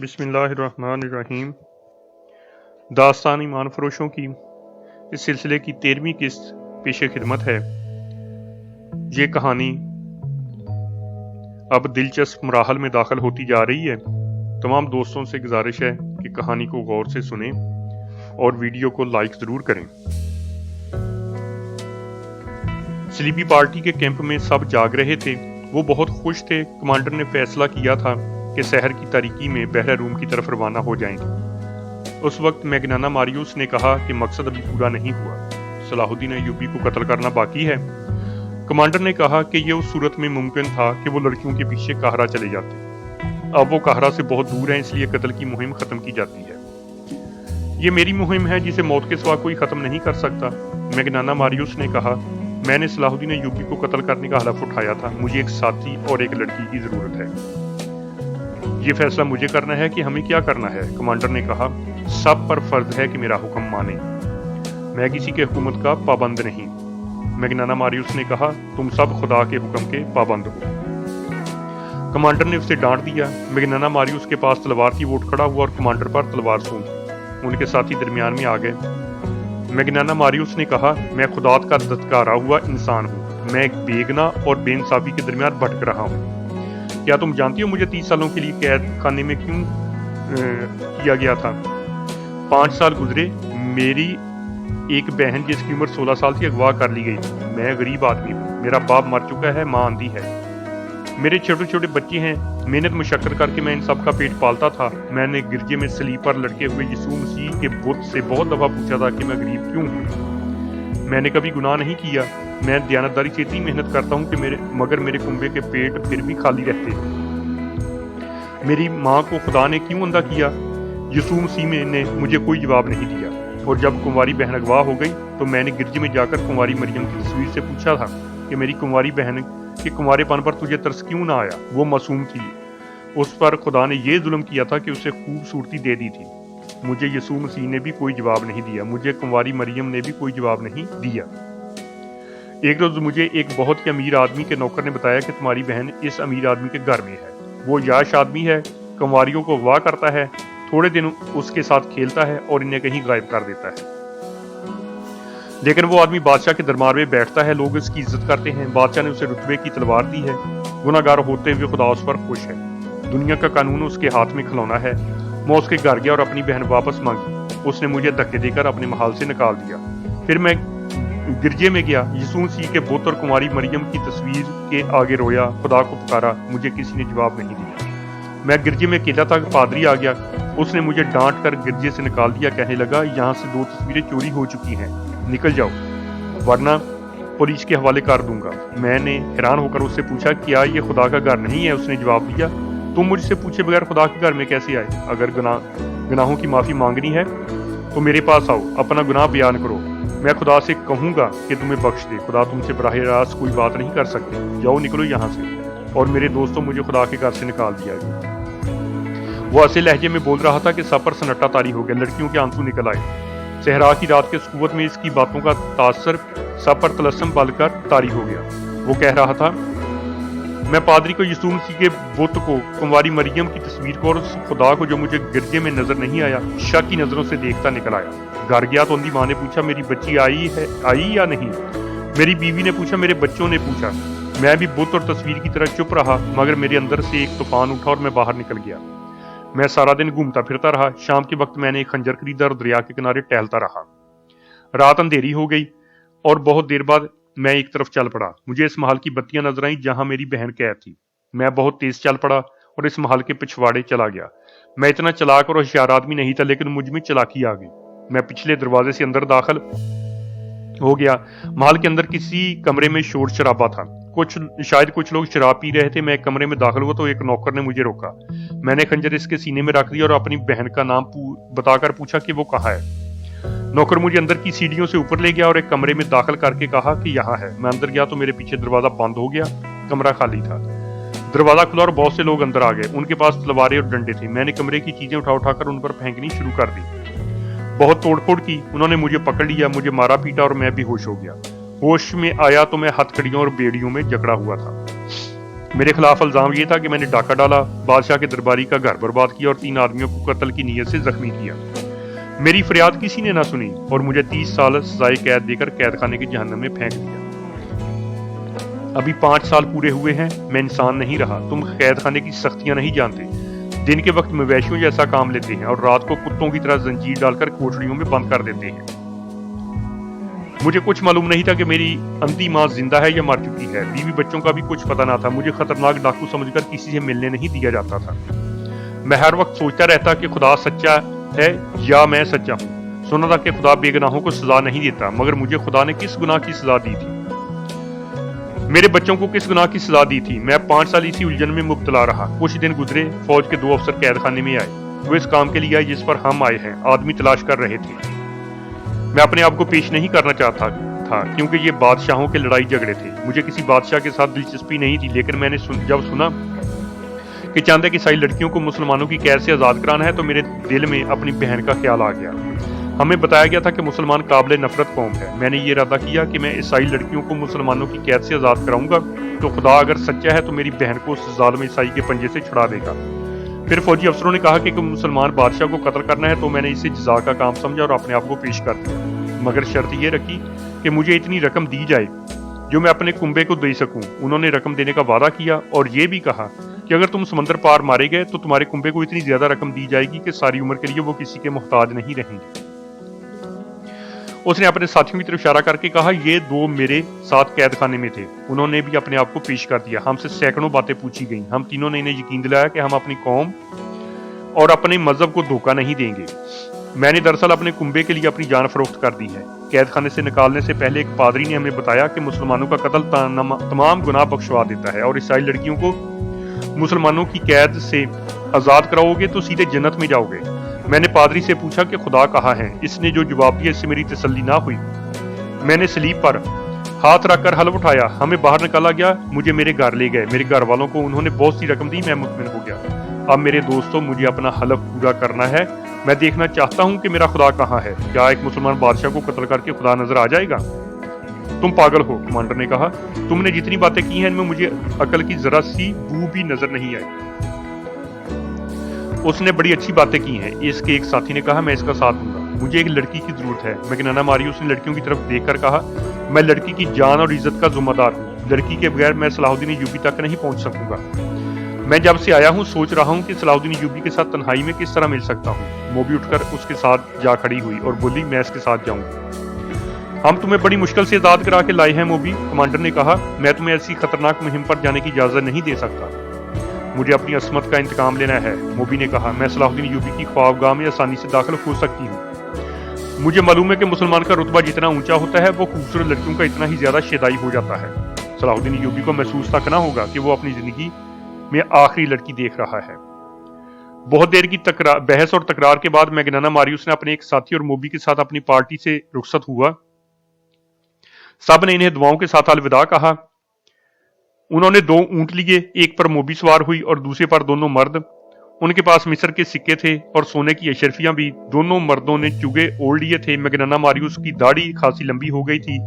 بسم اللہ الرحمن الرحیم۔ داستان ایمان فروشوں کی اس سلسلے کی 13ویں قسط پیش خدمت ہے۔ یہ کہانی اب دلچسپ مراحل میں داخل ہوتی جا رہی ہے۔ تمام دوستوں سے گزارش ہے کہ کہانی کو غور سے سنیں اور ویڈیو کو لائک ضرور کریں۔ سلیپی پارٹی کے کیمپ میں سب جاگ رہے تھے۔ وہ بہت خوش تھے۔ کمانڈر نے فیصلہ کیا تھا کہ سحر کی تاریکی میں بحر روم کی طرف روانہ ہو جائیں گے۔ اس وقت میگنانا ماریوس نے کہا کہ مقصد ابھی پورا نہیں ہوا، صلاح الدین ایوبی کو قتل کرنا باقی ہے۔ کمانڈر نے کہا کہ یہ اس صورت میں ممکن تھا کہ وہ لڑکیوں کے پیچھے قاہرہ چلے جاتے۔ اب وہ قاہرہ سے بہت دور ہیں، اس لیے قتل کی مہم ختم کی جاتی ہے۔ یہ میری مہم ہے جسے موت کے سوا کوئی ختم نہیں کر سکتا، میگنانا ماریوس نے کہا۔ میں نے صلاح الدین ایوبی کو قتل کرنے کا حلف اٹھایا تھا۔ مجھے ایک ساتھی اور ایک لڑکی کی ضرورت ہے۔ یہ فیصلہ مجھے کرنا ہے کہ ہمیں کیا کرنا ہے، کمانڈر نے کہا۔ سب پر فرض ہے کہ میرا حکم مانے۔ میں کسی کے حکومت کا پابند نہیں، میگنانا ماریوس نے کہا۔ تم سب خدا کے حکم کے پابند ہو۔ کمانڈر نے اسے ڈانٹ دیا۔ میگنانا ماریوس کے پاس تلوار تھی، وہ اٹھ کھڑا ہوا اور کمانڈر پر تلوار سونپی۔ ان کے ساتھی درمیان میں آ گئے۔ میگنانا ماریوس نے کہا، میں خدات کا دھتکارا ہوا انسان ہوں۔ میں ایک بے گناہ اور بے انصافی کے درمیان بھٹک رہا ہوں۔ کیا تم جانتی ہو مجھے 30 سالوں کے لیے قید خانے میں کیوں کیا گیا تھا؟ 5 سال گزرے۔ میری ایک بہن جس کی عمر 16 سال تھی اغوا کر لی گئی۔ میں غریب آدمی ہوں، میرا باپ مر چکا ہے، ماں اندھی ہے، میرے چھوٹے چھوٹے بچے ہیں۔ محنت مشقت کر کے میں ان سب کا پیٹ پالتا تھا۔ میں نے گرجے میں صلیب پر لٹکے ہوئے یسوع مسیح کے بت سے بہت دفعہ پوچھا تھا کہ میں غریب کیوں ہوں۔ میں نے کبھی گناہ نہیں کیا۔ میں دیانتداری سے اتنی محنت کرتا ہوں کہ مگر میرے کنبے کے پیٹ پھر بھی خالی رہتے ہیں۔ میری ماں کو خدا نے کیوں اندھا کیا؟ یسوع مسیح نے مجھے کوئی جواب نہیں دیا۔ اور جب کنواری بہن اغوا ہو گئی تو میں نے گرجے میں جا کر کنواری مریم کی تصویر سے پوچھا تھا کہ میری کنواری بہن کے کنوارے پن پر تجھے ترس کیوں نہ آیا؟ وہ معصوم تھی۔ اس پر خدا نے یہ ظلم کیا تھا کہ اسے خوبصورتی دے دی تھی۔ مجھے یسوع مسیح نے بھی کوئی جواب نہیں دیا، مجھے کنواری مریم نے بھی کوئی جواب نہیں دیا۔ ایک روز مجھے ایک بہت ہی امیر آدمی کے نوکر نے بتایا کہ تمہاری بہن اس امیر آدمی کے گھر میں ہے۔ وہ یاش آدمی ہے، کنواریوں کو اغوا کرتا ہے، تھوڑے دن اس کے ساتھ کھیلتا ہے اور انہیں کہیں غائب کر دیتا ہے۔ لیکن وہ آدمی بادشاہ کے دربار میں بیٹھتا ہے، لوگ اس کی عزت کرتے ہیں۔ بادشاہ نے اسے رتبے کی تلوار دی ہے۔ گناہ گار ہوتے ہوئے خدا اس پر خوش ہے۔ دنیا کا قانون اس کے ہاتھ میں کھلونا ہے۔ میں اس کے گھر گیا اور اپنی بہن واپس مانگی۔ اس نے مجھے دھکے دے کر اپنے محل سے نکال دیا۔ پھر میں گرجے میں گیا، یسوع مسیح کے بت اور کنواری مریم کی تصویر کے آگے رویا، خدا کو پکارا۔ مجھے کسی نے جواب نہیں دیا۔ میں گرجے میں اکیلا تھا کہ پادری آ گیا۔ اس نے مجھے ڈانٹ کر گرجے سے نکال دیا، کہنے لگا، یہاں سے 2 تصویریں چوری ہو چکی ہیں، نکل جاؤ ورنہ پولیس کے حوالے کر دوں گا۔ میں نے حیران ہو کر اس سے پوچھا، کیا یہ خدا کا گھر نہیں ہے؟ اس نے جواب دیا، تم مجھ سے پوچھے بغیر خدا کے گھر میں کیسے آئے؟ اگر گناہوں کی معافی مانگنی ہے تو میرے پاس آؤ، اپنا گناہ بیان کرو، میں خدا سے کہوں گا کہ تمہیں بخش دے۔ خدا تم سے براہ راست کوئی بات نہیں کر سکتے، جاؤ نکلو یہاں سے۔ اور میرے دوستوں، مجھے خدا کے گھر سے نکال دیا گیا۔ وہ ایسے لہجے میں بول رہا تھا کہ سب پر سنٹا طاری ہو گیا۔ لڑکیوں کے آنسو نکل آئے۔ صحرا کی رات کے سکوت میں اس کی باتوں کا تاثر سب پر طلسم بل کر طاری ہو گیا۔ وہ کہہ رہا تھا، میں پادری کو، یسوع مسیح کے بت کو، کنواری مریم کی تصویر کو اور اس خدا کو جو مجھے گرجے میں نظر نہیں آیا، شک کی نظروں سے دیکھتا نکل آیا۔ گھر گیا تو اندھی ماں نے پوچھا، میری بچی آئی یا نہیں؟ میری بیوی نے پوچھا، میرے بچوں نے پوچھا؟ میں بھی بت اور تصویر کی طرح چپ رہا، مگر میرے اندر سے ایک طوفان اٹھا اور میں باہر نکل گیا۔ میں سارا دن گھومتا پھرتا رہا۔ شام کے وقت میں نے ایک خنجر خریدا اور دریا کے کنارے ٹہلتا رہا۔ رات اندھیری ہو گئی اور بہت دیر بعد میں ایک طرف چل پڑا۔ مجھے اس محل کی بتیاں نظر آئیں جہاں میری بہن قید تھی۔ میں بہت تیز چل پڑا اور اس محل کے پچھواڑے چلا گیا۔ میں اتنا چلاک اور ہوشیار آدمی نہیں تھا، لیکن مجھ میں چلاکی آ گئی۔ میں پچھلے دروازے سے اندر داخل ہو گیا۔ محل کے اندر کسی کمرے میں شور شرابہ تھا، شاید کچھ لوگ شراب پی رہے تھے۔ میں ایک کمرے میں داخل ہوا تو ایک نوکر نے مجھے روکا۔ میں نے خنجر اس کے سینے میں رکھ دیا اور اپنی بہن کا نام بتا کر پوچھا کہ وہ کہاں ہے۔ نوکر مجھے اندر کی سیڑھیوں سے اوپر لے گیا اور ایک کمرے میں داخل کر کے کہا کہ یہاں ہے۔ میں اندر گیا تو میرے پیچھے دروازہ بند ہو گیا، کمرہ خالی تھا۔ دروازہ کھلا اور بہت سے لوگ اندر آ گئے، ان کے پاس تلواریں اور ڈنڈے تھے۔ میں نے کمرے کی چیزیں اٹھا کر ان پر پھینکنی شروع کر دی۔ بہت توڑ پھوڑ کی، انہوں نے مجھے پکڑ لیا، مجھے مارا پیٹا اور میں بھی ہوش ہو گیا۔ ہوش میں آیا تو میں ہتھکڑیوں اور بیڑیوں میں جکڑا ہوا تھا۔ میرے خلاف الزام یہ تھا کہ میں نے ڈاکہ ڈالا، بادشاہ کے درباری کا گھر برباد کیا اور 3 آدمیوں کو قتل کی نیت سے زخمی کیا۔ میری فریاد کسی نے نہ سنی اور مجھے 30 سال سزائے قید دے کر قید خانے کے جہنم میں پھینک دیا۔ ابھی 5 سال پورے ہوئے ہیں، میں انسان نہیں رہا۔ تم قید خانے کی سختیاں نہیں جانتے۔ دن کے وقت مویشیوں جیسا کام لیتے ہیں اور رات کو کتوں کی طرح زنجیر ڈال کر کوٹڑیوں میں بند کر دیتے ہیں۔ مجھے کچھ معلوم نہیں تھا کہ میری اندھی ماں زندہ ہے یا مر چکی ہے۔ بیوی بچوں کا بھی کچھ پتہ نہ تھا۔ مجھے خطرناک ڈاکو سمجھ کر کسی سے ملنے نہیں دیا جاتا تھا۔ میں ہر وقت سوچتا رہتا کہ خدا سچا ہے یا میں سچا ہوں۔ سنا تھا کہ خدا بے گناہوں کو سزا نہیں دیتا، مگر مجھے خدا نے کس گناہ کی سزا دی تھی؟ میرے بچوں کو کس گناہ کی سزا دی تھی؟ میں 5 سال اسی الجھن میں مبتلا رہا۔ کچھ دن گزرے، فوج کے 2 افسر قید خانے میں آئے۔ وہ اس کام کے لیے آئے جس پر ہم آئے ہیں، آدمی تلاش کر رہے تھے۔ میں اپنے آپ کو پیش نہیں کرنا چاہتا تھا کیونکہ یہ بادشاہوں کے لڑائی جھگڑے تھے۔ مجھے کسی بادشاہ کے ساتھ دلچسپی نہیں تھی، لیکن میں نے جب سنا کہ چاند ایک عیسائی لڑکیوں کو مسلمانوں کی قید سے آزاد کرانا ہے تو میرے دل میں اپنی بہن کا خیال آ گیا۔ ہمیں بتایا گیا تھا کہ مسلمان قابل نفرت قوم ہے۔ میں نے یہ ارادہ کیا کہ میں عیسائی لڑکیوں کو مسلمانوں کی قید سے آزاد کراؤں گا تو خدا اگر سچا ہے تو میری بہن کو اس ظالم عیسائی کے پنجے سے چھڑا دے گا۔ پھر فوجی افسروں نے کہا کہ مسلمان بادشاہ کو قتل کرنا ہے تو میں نے اسے جزا کا کام سمجھا اور اپنے آپ کو پیش کر دیا، مگر شرط یہ رکھی کہ مجھے اتنی رقم دی جائے جو میں اپنے کنبے کو دے سکوں۔ انہوں نے رقم دینے کا وعدہ کیا اور یہ بھی کہا کہ اگر تم سمندر پار مارے گئے تو تمہارے کنبے کو اتنی زیادہ رقم دی جائے گی کہ ساری عمر کے لیے وہ کسی کے محتاج نہیں رہیں گے۔ اس نے اپنے ساتھیوں کی طرف اشارہ کر کے کہا، یہ 2 میرے ساتھ قید خانے میں تھے۔ انہوں نے بھی اپنے آپ کو پیش کر دیا۔ ہم سے سینکڑوں باتیں پوچھی گئیں۔ ہم تینوں نے انہیں یقین دلایا کہ ہم اپنی قوم اور اپنے مذہب کو دھوکہ نہیں دیں گے۔ میں نے دراصل اپنے کنبے کے لیے اپنی جان فروخت کر دی ہے۔ قید خانے سے نکالنے سے پہلے ایک پادری نے ہمیں بتایا کہ مسلمانوں کا قتل تمام گناہ بخشوا دیتا ہے اور عیسائی لڑکیوں کو مسلمانوں کی قید سے آزاد کراؤ گے تو سیدھے جنت میں جاؤ گے۔ میں نے پادری سے پوچھا کہ خدا کہاں ہے؟ اس نے جو جواب دیا اس سے میری تسلی نہ ہوئی۔ میں نے سلیب پر ہاتھ رکھ کر حلف اٹھایا۔ ہمیں باہر نکالا گیا، مجھے میرے گھر لے گئے۔ میرے گھر والوں کو انہوں نے بہت سی رقم دی، میں مطمئن ہو گیا۔ اب میرے دوستوں، مجھے اپنا حلف پورا کرنا ہے۔ میں دیکھنا چاہتا ہوں کہ میرا خدا کہاں ہے۔ کیا ایک مسلمان بادشاہ کو قتل کر کے خدا نظر آ جائے گا؟ تم پاگل ہو، کمانڈر نے کہا۔ تم نے جتنی باتیں کی ہیں ان میں مجھے عقل کی ذرا سی بو بھی نظر نہیں آئی۔ اس نے بڑی اچھی باتیں کی ہیں، اس کے ایک ساتھی نے کہا۔ میں اس کا ساتھ دوں گا۔ مجھے ایک لڑکی کی ضرورت ہے۔ میگنانا ماریوس نے لڑکیوں کی طرف دیکھ کر کہا، میں لڑکی کی جان اور عزت کا ذمہ دار ہوں۔ لڑکی کے بغیر میں صلاح الدین ایوبی تک نہیں پہنچ سکوں گا۔ میں جب سے آیا ہوں سوچ رہا ہوں کہ صلاح الدین ایوبی کے ساتھ تنہائی میں کس طرح مل سکتا ہوں۔ موبی اٹھ کر اس کے ساتھ جا کھڑی ہوئی اور بولی، میں اس کے ساتھ جاؤں گی۔ ہم تمہیں بڑی مشکل سے آزاد کرا کے لائے ہیں موبی، کمانڈر نے کہا۔ میں تمہیں ایسی خطرناک مہم پر جانے کی اجازت نہیں دے سکتا۔ مجھے اپنی عصمت کا انتقام لینا ہے، موبی نے کہا۔ میں صلاح الدین ایوبی کی خوابگاہ میں آسانی سے داخل ہو سکتی ہوں۔ مجھے معلوم ہے کہ مسلمان کا رتبہ جتنا اونچا ہوتا ہے وہ خوبصورت لڑکیوں کا اتنا ہی زیادہ شیدائی ہو جاتا ہے۔ صلاح الدین ایوبی کو محسوس تک نہ ہوگا کہ وہ اپنی زندگی میں آخری لڑکی دیکھ رہا ہے۔ بہت دیر کی بحث اور تکرار کے بعد میگنانا ماریوس نے اپنے ایک ساتھی اور موبی کے ساتھ اپنی پارٹی سے رخصت ہوا۔ سب نے انہیں دعاؤں کے ساتھ الوداع کہا۔ انہوں نے 2 اونٹ لیے، ایک پر موبی سوار ہوئی اور دوسرے پر دونوں مرد۔ ان کے پاس مصر کے سکے تھے اور سونے کی اشرفیاں بھی۔ دونوں مردوں نے چوگے اوڑھ لیے تھے۔ میگنانا ماریوس کی داڑھی خاصی لمبی ہو گئی تھی۔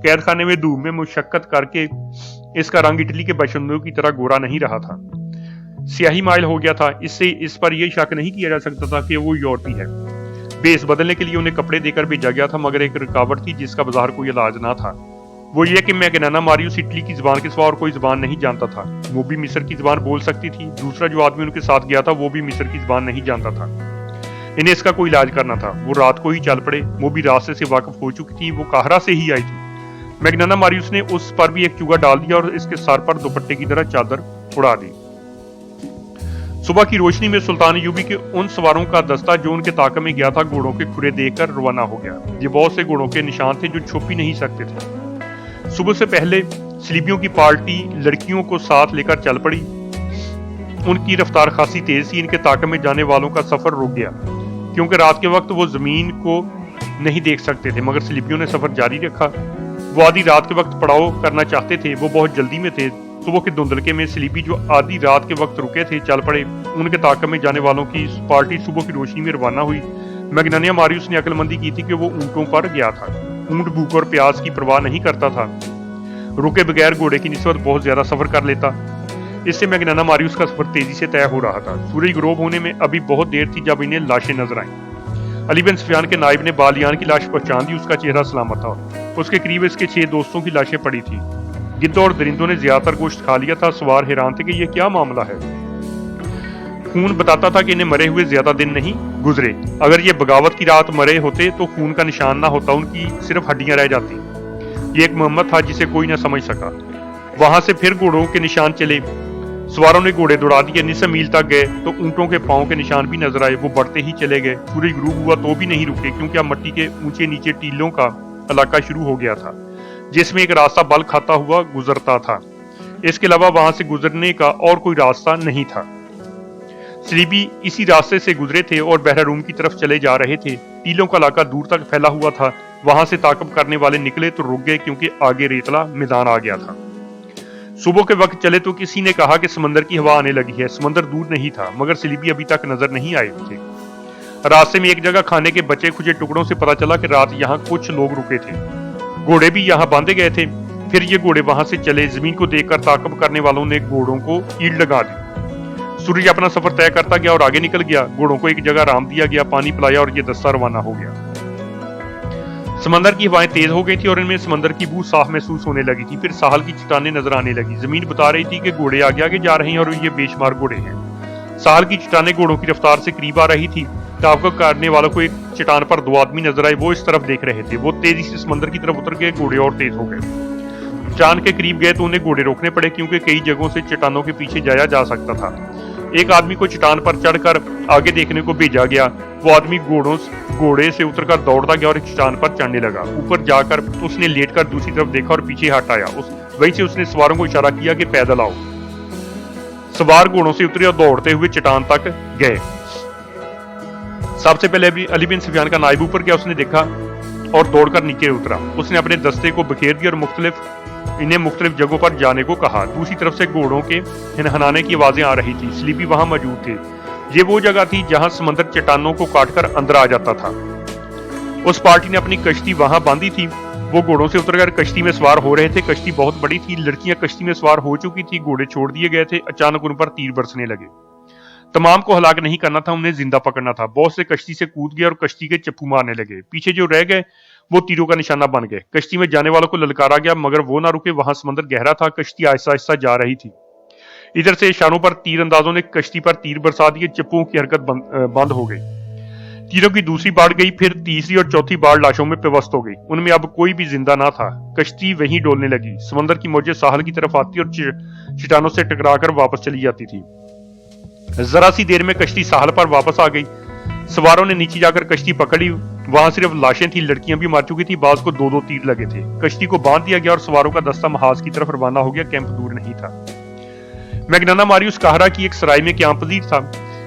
قید خانے میں دھوپ میں مشقت کر کے اس کا رنگ اٹلی کے باشندوں کی طرح گورا نہیں رہا تھا، سیاہی مائل ہو گیا تھا۔ اس سے اس پر یہ شک نہیں کیا جا سکتا تھا کہ وہ یورپی ہے۔ بیس بدلنے کے لیے انہیں کپڑے دے کر بھیجا گیا تھا، مگر ایک رکاوٹ تھی جس کا بظاہر کوئی علاج نہ تھا۔ وہ یہ کہ میگنانا ماریوس اٹلی کی زبان کے سوا اور کوئی زبان نہیں جانتا تھا۔ موبی مصر کی زبان بول سکتی تھی۔ دوسرا جو آدمی ان کے ساتھ گیا تھا وہ بھی مصر کی زبان نہیں جانتا تھا۔ انہیں اس کا کوئی علاج کرنا تھا۔ وہ رات کو ہی چل پڑے۔ موبی راستے سے واقف ہو چکی تھی، وہ قاہرہ سے ہی آئی تھی۔ میگنانا ماریوس نے اس پر بھی ایک چوگا ڈال دیا اور اس کے سر پر دوپٹے کی طرح چادر اڑا دی۔ صبح کی روشنی میں سلطان ایوبی کے ان سواروں کا دستہ جو ان کے طاقت میں گیا تھا گھوڑوں کے کھرے دیکھ کر روانہ ہو گیا۔ یہ بہت سے گھوڑوں کے نشان تھے جو چھپ ہی نہیں سکتے تھے۔ صبح سے پہلے سلیبیوں کی پارٹی لڑکیوں کو ساتھ لے کر چل پڑی۔ ان کی رفتار خاصی تیز تھی۔ ان کے طاقت میں جانے والوں کا سفر رک گیا کیونکہ رات کے وقت وہ زمین کو نہیں دیکھ سکتے تھے، مگر سلیبیوں نے سفر جاری رکھا۔ وہ آدھی رات کے وقت پڑاؤ کرنا چاہتے تھے، وہ بہت جلدی میں تھے۔ صبح کے دھندلکے میں سلیبی جو آدھی رات کے وقت رکے تھے چل پڑے۔ ان کے طاقت میں جانے والوں کی پارٹی صبح کی روشنی میں روانہ ہوئی۔ میگنانا ماریوس نے عقل مندی کی تھی کہ وہ اونٹوں پر گیا تھا۔ اونٹ بھوک اور پیاس کی پرواہ نہیں کرتا تھا، رکے بغیر گھوڑے کی نسبت بہت زیادہ سفر کر لیتا۔ اس سے میگنانا ماریوس کا سفر تیزی سے طے ہو رہا تھا۔ سورج غروب ہونے میں ابھی بہت دیر تھی جب انہیں لاشیں نظر آئیں۔ علی بن سفیان کے نائب نے بالیان کی لاش پہچان دی، اس کا چہرہ سلامت تھا، اس کے قریب اس کے 6 دوستوں کی لاشیں پڑی تھی۔ گدوں اور درندوں نے زیادہ تر گوشت کھا لیا تھا، سوار حیران تھے کہ یہ کیا معاملہ ہے۔ خون بتاتا تھا کہ انہیں مرے ہوئے زیادہ دن نہیں گزرے، اگر یہ بغاوت کی رات مرے ہوتے تو خون کا نشان نہ ہوتا، ان کی صرف ہڈیاں رہ جاتی۔ یہ ایک محمد تھا جسے کوئی نہ سمجھ سکا۔ وہاں سے پھر گھوڑوں کے نشان چلے، سواروں نے گھوڑے دوڑا دیے، نصف میل تک گئے تو اونٹوں کے پاؤں کے نشان بھی نظر آئے، وہ بڑھتے ہی چلے گئے۔ سورج غروب ہوا تو بھی نہیں رکے، کیونکہ اب مٹی کے اونچے نیچے ٹیلوں کا علاقہ شروع ہو گیا تھا جس میں ایک راستہ بل کھاتا ہوا گزرتا تھا، اس کے علاوہ وہاں سے گزرنے کا اور کوئی راستہ نہیں تھا۔ سلیبی اسی راستے سے گزرے تھے اور بحر روم کی طرف چلے جا رہے تھے۔ ٹیلوں کا علاقہ دور تک پھیلا ہوا تھا، وہاں سے تعاقب کرنے والے نکلے تو رک گئے کیونکہ آگے ریتلا میدان آ گیا تھا۔ صبح کے وقت چلے تو کسی نے کہا کہ سمندر کی ہوا آنے لگی ہے۔ سمندر دور نہیں تھا، مگر سلیبی ابھی تک نظر نہیں آئے تھے۔ راستے میں ایک جگہ کھانے کے بچے کھچے ٹکڑوں سے پتا چلا کہ رات یہاں کچھ لوگ رکے تھے، گھوڑے بھی یہاں باندھے گئے تھے۔ پھر یہ گھوڑے وہاں سے چلے، زمین کو دیکھ کر تعاقب کرنے والوں نے گھوڑوں کو کیل لگا دی۔ سورج اپنا سفر طے کرتا گیا اور آگے نکل گیا، گھوڑوں کو ایک جگہ آرام دیا گیا، پانی پلایا اور یہ دستہ روانہ ہو گیا۔ سمندر کی ہوائیں تیز ہو گئی تھی اور ان میں سمندر کی بو صاف محسوس ہونے لگی تھی۔ پھر ساحل کی چٹانیں نظر آنے لگی، زمین بتا رہی تھی کہ گھوڑے آگے آگے جا رہے ہیں اور یہ بے شمار گھوڑے ہیں۔ ساحل کی چٹانیں گھوڑوں کی رفتار سے قریب آ رہی تھی۔ تعاقب کرنے والوں کو ایک چٹان پر 2 آدمی نظر آئے، وہ اس طرف دیکھ رہے تھے۔ وہ تیزی سے سمندر کی طرف اتر گئے، گھوڑے اور تیز ہو گئے۔ چٹان کے قریب گئے تو انہیں گھوڑے روکنے پڑے کیونکہ کئی جگہوں سے چٹانوں کے پیچھے جایا جا سکتا تھا۔ ایک آدمی کو چٹان پر چڑھ کر آگے دیکھنے کو بھیجا گیا، وہ آدمی گھوڑے سے اتر کر دوڑتا گیا اور ایک چٹان پر چڑھنے لگا۔ اوپر جا کر اس نے لیٹ کر دوسری طرف دیکھا اور پیچھے ہٹ آیا، وہیں سے اس نے سواروں کو اشارہ کیا کہ پیدل آؤ۔ سوار گھوڑوں سے اترے اور دوڑتے ہوئے چٹان تک گئے۔ سب سے پہلے علی بن سفیان کا نائب اوپر گیا، اس نے دیکھا اور دوڑ کر نیچے اترا۔ اس نے اپنے دستے کو بکھیر دیا اور انہیں مختلف جگہوں پر جانے کو کہا۔ دوسری طرف سے گھوڑوں کے ہنہنانے کی آوازیں آ رہی تھی، سلیپی وہاں موجود تھے۔ یہ وہ جگہ تھی جہاں سمندر چٹانوں کو کاٹ کر اندر آ جاتا تھا۔ اس پارٹی نے اپنی کشتی وہاں باندھی تھی، وہ گھوڑوں سے اتر کر کشتی میں سوار ہو رہے تھے۔ کشتی بہت بڑی تھی، لڑکیاں کشتی میں سوار ہو چکی تھی، گھوڑے چھوڑ دیے گئے تھے۔ اچانک ان پر تیر برسنے لگے۔ تمام کو ہلاک نہیں کرنا تھا، انہیں زندہ پکڑنا تھا۔ بہت سے کشتی سے کود گئے اور کشتی کے چپو مارنے لگے۔ پیچھے جو رہ گئے وہ تیروں کا نشانہ بن گئے۔ کشتی میں جانے والوں کو للکارا گیا مگر وہ نہ رکے، وہاں سمندر گہرا تھا، کشتی آہستہ آہستہ جا رہی تھی۔ ادھر سے اشاروں پر تیر اندازوں نے کشتی پر تیر برسا دیے، چپوؤں کی حرکت بند ہو گئی۔ تیروں کی دوسری باڑ گئی، پھر تیسری اور چوتھی باڑ لاشوں میں پیوست ہو گئی، ان میں اب کوئی بھی زندہ نہ تھا۔ کشتی وہیں ڈولنے لگی، سمندر کی موجیں ساحل کی طرف آتی اور چٹانوں سے ٹکرا کر واپس چلی جاتی تھی۔ ذرا سی دیر میں کشتی ساحل پر واپس آ گئی۔ سواروں نے نیچے جا کر کشتی پکڑی، وہاں صرف لاشیں تھیں، لڑکیاں بھی مر چکی تھی، بعض کو 2 تیر لگے تھے۔ کشتی کو باندھ دیا گیا اور سواروں کا دستہ محاذ کی طرف روانہ ہو گیا، کیمپ دور نہیں تھا۔ میگنانا ماریوس قاہرہ کی ایک سرائے میں قیام پذیر تھا۔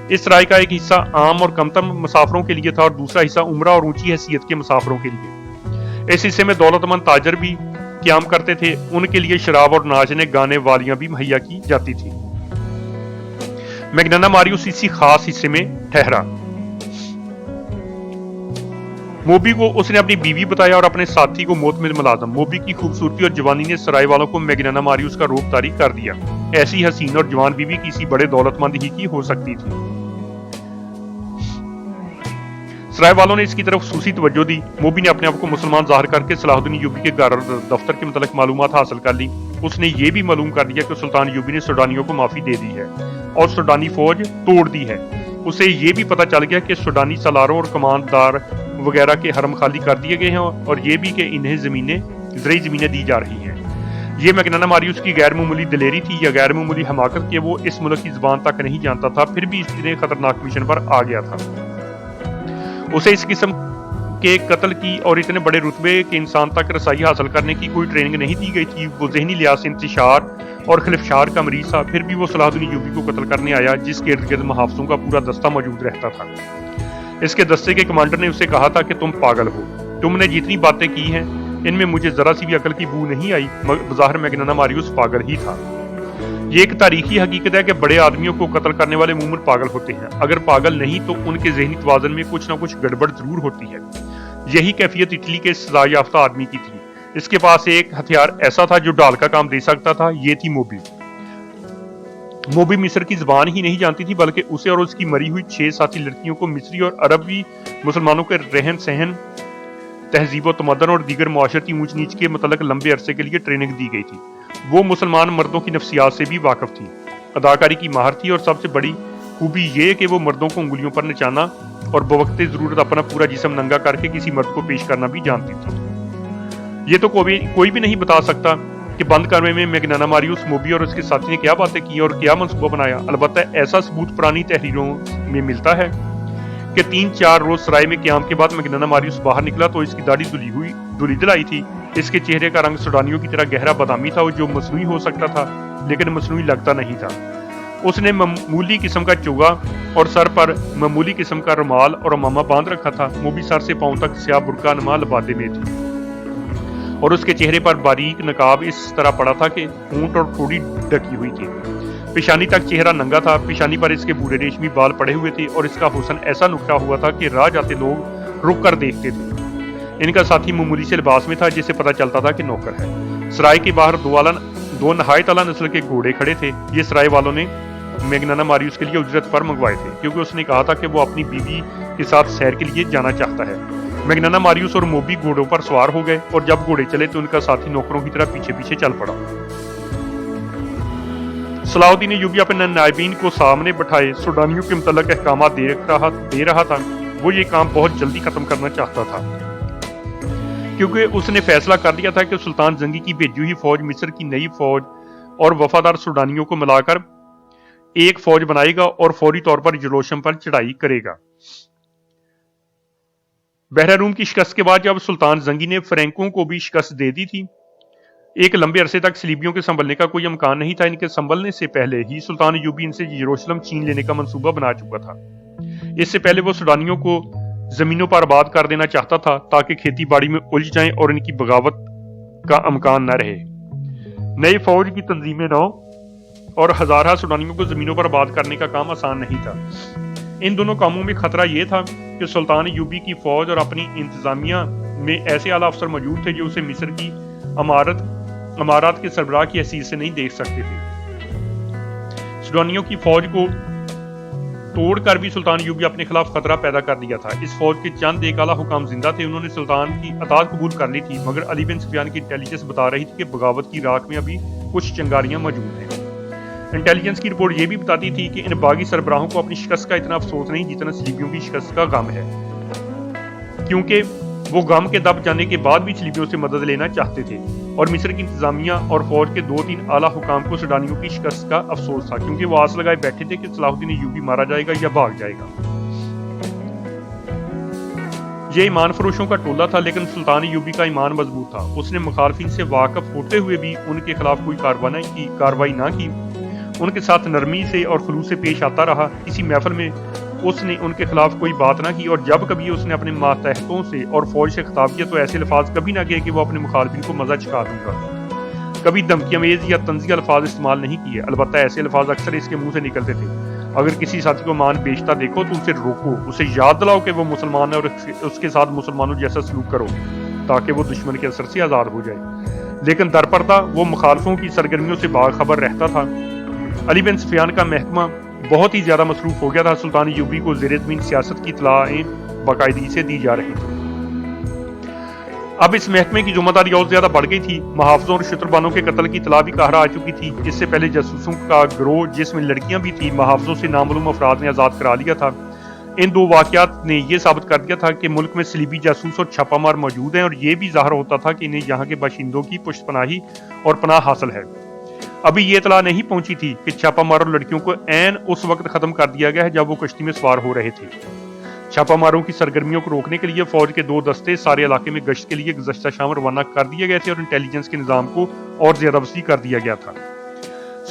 اس سرائے کا ایک حصہ عام اور کمتر مسافروں کے لیے تھا اور دوسرا حصہ عمرہ اور اونچی حیثیت کے مسافروں کے لیے۔ اس حصے میں دولت مند تاجر بھی قیام کرتے تھے، ان کے لیے شراب اور ناچنے گانے والیاں بھی مہیا کی جاتی تھی۔ میگنانا ماریوس اسی خاص حصے میں ٹھہرا۔ موبی کو اس نے اپنی بیوی بتایا اور اپنے ساتھی کو موت میں ملازم۔ موبی کی خوبصورتی اور جوانی نے سرائے والوں کو میگنانا ماریوس کا روپ طاری کر دیا۔ ایسی حسین اور جوان بیوی کسی بڑے دولت مند ہی کی ہو سکتی تھی۔ سرائے والوں نے اس کی طرف خصوصی توجہ دی۔ موبی نے اپنے آپ کو مسلمان ظاہر کر کے صلاح الدین ایوبی کے گھر اور دفتر کے متعلق معلومات حاصل کر لی۔ اس نے یہ بھی معلوم کر دیا کہ سلطان ایوبی نے سوڈانیوں کو معافی دے دی ہے اور سوڈانی فوج توڑ دی ہے۔ اسے یہ بھی پتا چل گیا کہ سوڈانی سالاروں اور کماندار وغیرہ کے حرم خالی کر دیے گئے ہیں اور یہ بھی کہ انہیں زرعی زمینیں دی جا رہی ہیں۔ یہ میگنانا ماریوس کی غیر معمولی دلیری تھی یا غیر معمولی حماقت کہ وہ اس ملک کی زبان تک نہیں جانتا تھا، پھر بھی اتنے خطرناک مشن پر آ گیا تھا۔ اسے اس قسم کے قتل کی اور اتنے بڑے رتبے کے انسان تک رسائی حاصل کرنے کی کوئی ٹریننگ نہیں دی گئی تھی۔ وہ ذہنی لحاظ سے انتشار اور خلفشار کا مریض تھا، پھر بھی وہ صلاح الدین ایوبی کو قتل کرنے آیا جس کے ارد گرد محافظوں کا پورا دستہ موجود رہتا تھا۔ اس کے دستے کے کمانڈر نے اسے کہا تھا کہ تم پاگل ہو، تم نے جتنی باتیں کی ہیں ان میں مجھے ذرا سی بھی عقل کی بو نہیں آئی۔ بظاہر میگنانا ماریوس پاگل ہی تھا۔ یہ ایک تاریخی حقیقت ہے کہ بڑے آدمیوں کو قتل کرنے والے عموماً پاگل ہوتے ہیں، اگر پاگل نہیں تو ان کے ذہنی توازن میں کچھ نہ کچھ گڑبڑ ضرور ہوتی ہے۔ یہی کیفیت اٹلی کے سزا یافتہ آدمی کی تھی۔ اس کے پاس ایک ہتھیار ایسا تھا جو ڈال کا کام دے سکتا تھا، یہ تھی موبی۔ موبی مصر کی زبان ہی نہیں جانتی تھی بلکہ اسے اور اس کی مری ہوئی 6 ساتھی لڑکیوں کو مصری اور عربی مسلمانوں کے رہن سہن، تہذیب و تمدن اور دیگر معاشرتی اونچ نیچ کے متعلق لمبے عرصے کے لیے ٹریننگ دی گئی تھی۔ وہ مسلمان مردوں کی نفسیات سے بھی واقف تھی، اداکاری کی ماہر تھی اور سب سے بڑی خوبی یہ کہ وہ مردوں کو انگلیوں پر نچانا اور بوقت ضرورت اپنا پورا جسم ننگا کر کے کسی مرد کو پیش کرنا بھی جانتی تھی۔ یہ تو کوئی بھی نہیں بتا سکتا کہ بند کمرے میں میگنانا ماریوس موبی اور اس کے ساتھی نے کیا باتیں کی اور کیا منصوبہ بنایا۔ البتہ ایسا ثبوت پرانی تحریروں میں ملتا ہے کہ 3-4 روز سرائے میں قیام کے بعد میگنانا ماریوس باہر نکلا تو اس کی داڑھی دھلی دلائی تھی۔ اس کے چہرے کا رنگ سوڈانیوں کی طرح گہرا بادامی تھا جو مصنوعی ہو سکتا تھا لیکن مصنوعی لگتا نہیں تھا۔ اس نے معمولی قسم کا چوگا اور سر پر معمولی قسم کا رومال اور امامہ باندھ رکھا تھا۔ موبی سر سے پاؤں تک سیاہ برقع نما لبادے میں تھی اور اس کے چہرے پر باریک نقاب اس طرح پڑا تھا کہ ہونٹ اور ٹھوڑی ڈھکی ہوئی تھی۔ پیشانی تک چہرہ ننگا تھا، پیشانی پر اس کے بھورے ریشمی بال پڑے ہوئے تھے اور اس کا حسن ایسا نکھرا ہوا تھا کہ راہ جاتے لوگ رک کر دیکھتے تھے۔ ان کا ساتھی معمولی سے لباس میں تھا جس سے پتہ چلتا تھا کہ نوکر ہے۔ سرائے کے باہر دو نہایت اعلیٰ نسل کے گھوڑے کھڑے تھے۔ یہ سرائے والوں نے میگنانا ماریوس کے لیے اجرت پر منگوائے تھے کیونکہ اس نے کہا تھا کہ وہ اپنی بیوی کے ساتھ سیر کے لیے جانا چاہتا ہے۔ میگنانا ماریوس اور موبی گھوڑوں پر سوار ہو گئے اور جب گھوڑے چلے تو ان کا ساتھی نوکروں کی طرح پیچھے پیچھے چل پڑا۔ صلاح الدین ایوبی اپنے نائبین کو سامنے بٹھائے سوڈانیوں کے متعلق احکامات دے رہا تھا۔ وہ یہ کام بہت جلدی ختم کرنا چاہتا تھا کیونکہ اس نے فیصلہ کر لیا تھا کہ سلطان زنگی کی بھیجی ہوئی فوج مصر کی نئی فوج اور وفادار سوڈانیوں کو ملا کر ایک فوج بنائے گا اور فوری طور پر یروشلم پر چڑھائی کرے گا۔ بحر روم کی شکست کے بعد جب سلطان زنگی نے فرینکوں کو بھی شکست دے دی تھی، ایک لمبے عرصے تک صلیبیوں کے سنبھلنے کا کوئی امکان نہیں تھا۔ ان کے سنبھلنے سے پہلے ہی سلطان ایوبی ان سے یروشلم چھین لینے کا منصوبہ بنا چکا تھا۔ اس سے پہلے وہ سوڈانیوں کو زمینوں پر آباد کر دینا چاہتا تھا تاکہ کھیتی باڑی میں الجھ جائیں اور ان کی بغاوت کا امکان نہ رہے۔ نئی فوج کی تنظیمیں نو اور ہزارہ سوڈانیوں کو زمینوں پر آباد کرنے کا کام آسان نہیں تھا۔ ان دونوں کاموں میں خطرہ یہ تھا کہ سلطان ایوبی کی فوج اور اپنی انتظامیہ میں ایسے اعلیٰ افسر موجود تھے جو اسے مصر کی امارات کے سربراہ کی حیثیت سے نہیں دیکھ سکتے تھے۔ سوڈانیوں کی فوج کو توڑ کر بھی سلطان ایوبی اپنے خلاف خطرہ پیدا کر دیا تھا۔ اس فوج کے چند ایک اعلیٰ حکام زندہ تھے، انہوں نے سلطان کی اطاعت قبول کر لی تھی، مگر علی بن سفیان کی انٹیلیجنس بتا رہی تھی کہ بغاوت کی راکھ میں ابھی کچھ چنگاریاں موجود ہیں۔ انٹیلیجنس کی رپورٹ یہ بھی بتاتی تھی کہ ان باغی سربراہوں کو اپنی شکست کا اتنا افسوس نہیں جتنا صلیبیوں کی شکست کا غم ہے، کیونکہ وہ غم کے دب جانے کے بعد بھی صلیبیوں سے مدد لینا چاہتے تھے، اور مصر کی انتظامیہ اور فوج کے 2-3 اعلیٰ حکام کو سوڈانیوں کی شکست کا افسوس تھا، کیونکہ وہ آس لگائے بیٹھے تھے کہ صلاح الدین ایوبی مارا جائے گا یا بھاگ جائے گا۔ یہ ایمان فروشوں کا ٹولہ تھا، لیکن سلطان ایوبی کا ایمان مضبوط تھا۔ اس نے مخالفین سے واقف ہوتے ہوئے بھی ان کے خلاف کوئی کارروائی نہ کی، ان کے ساتھ نرمی سے اور خلوص سے پیش آتا رہا۔ کسی محفل میں اس نے ان کے خلاف کوئی بات نہ کی، اور جب کبھی اس نے اپنے ماتحتوں سے اور فوج سے خطاب کیا تو ایسے الفاظ کبھی نہ کہے کہ وہ اپنے مخالفین کو مزہ چکھا دوں گا۔ کبھی دھمکی امیز یا طنزیہ الفاظ استعمال نہیں کیے، البتہ ایسے الفاظ اکثر اس کے منہ سے نکلتے تھے: اگر کسی ساتھی کو مان بیچتا دیکھو تو اسے روکو، اسے یاد دلاؤ کہ وہ مسلمان ہے اور اس کے ساتھ مسلمانوں جیسا سلوک کرو تاکہ وہ دشمن کے اثر سے آزاد ہو جائے۔ لیکن درپردہ وہ مخالفوں کی سرگرمیوں سے باخبر رہتا تھا۔ علی بن سفیان کا محکمہ بہت ہی زیادہ مصروف ہو گیا تھا۔ سلطان ایوبی کو زیر زمین سیاست کی اطلاعیں باقاعدگی سے دی جا رہی تھیں۔ اب اس محکمے کی ذمہ داری اور زیادہ بڑھ گئی تھی۔ محافظوں اور شتربانوں کے قتل کی اطلاع بھی قاہرہ آ چکی تھی۔ اس سے پہلے جاسوسوں کا گروہ جس میں لڑکیاں بھی تھیں محافظوں سے نامعلوم افراد نے آزاد کرا لیا تھا۔ ان 2 واقعات نے یہ ثابت کر دیا تھا کہ ملک میں صلیبی جاسوس اور چھاپہ مار موجود ہیں، اور یہ بھی ظاہر ہوتا تھا کہ انہیں یہاں کے باشندوں کی پشت پناہی اور پناہ حاصل ہے۔ ابھی یہ اطلاع نہیں پہنچی تھی کہ چھاپہ ماروں لڑکیوں کو عین اس وقت ختم کر دیا گیا ہے جب وہ کشتی میں سوار ہو رہے تھے۔ چھاپہ ماروں کی سرگرمیوں کو روکنے کے لیے فوج کے 2 دستے سارے علاقے میں گشت کے لیے گزشتہ شام روانہ کر دیے گئے تھے، اور انٹیلیجنس کے نظام کو اور زیادہ وسیع کر دیا گیا تھا۔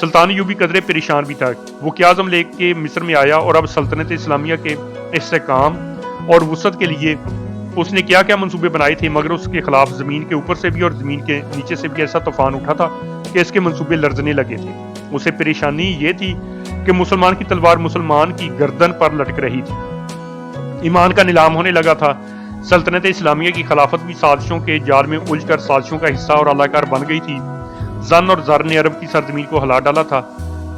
سلطان ایوبی قدرے پریشان بھی تھا۔ وہ کیا عزم لے کے مصر میں آیا، اور اب سلطنت اسلامیہ کے استحکام اور وسعت کے لیے اس نے کیا کیا منصوبے بنائے تھے، مگر اس کے خلاف زمین کے اوپر سے بھی اور زمین کے نیچے سے بھی ایسا طوفان اٹھا تھا کہ اس کے منصوبے لرزنے لگے تھے۔ اسے پریشانی یہ تھی کہ مسلمان کی تلوار مسلمان کی گردن پر لٹک رہی تھی۔ ایمان کا نیلام ہونے لگا تھا۔ سلطنت اسلامیہ کی خلافت بھی سازشوں کے جال میں الجھ کر سازشوں کا حصہ اور اعلی کار بن گئی تھی۔ زن اور زر نے عرب کی سرزمین کو ہلا ڈالا تھا۔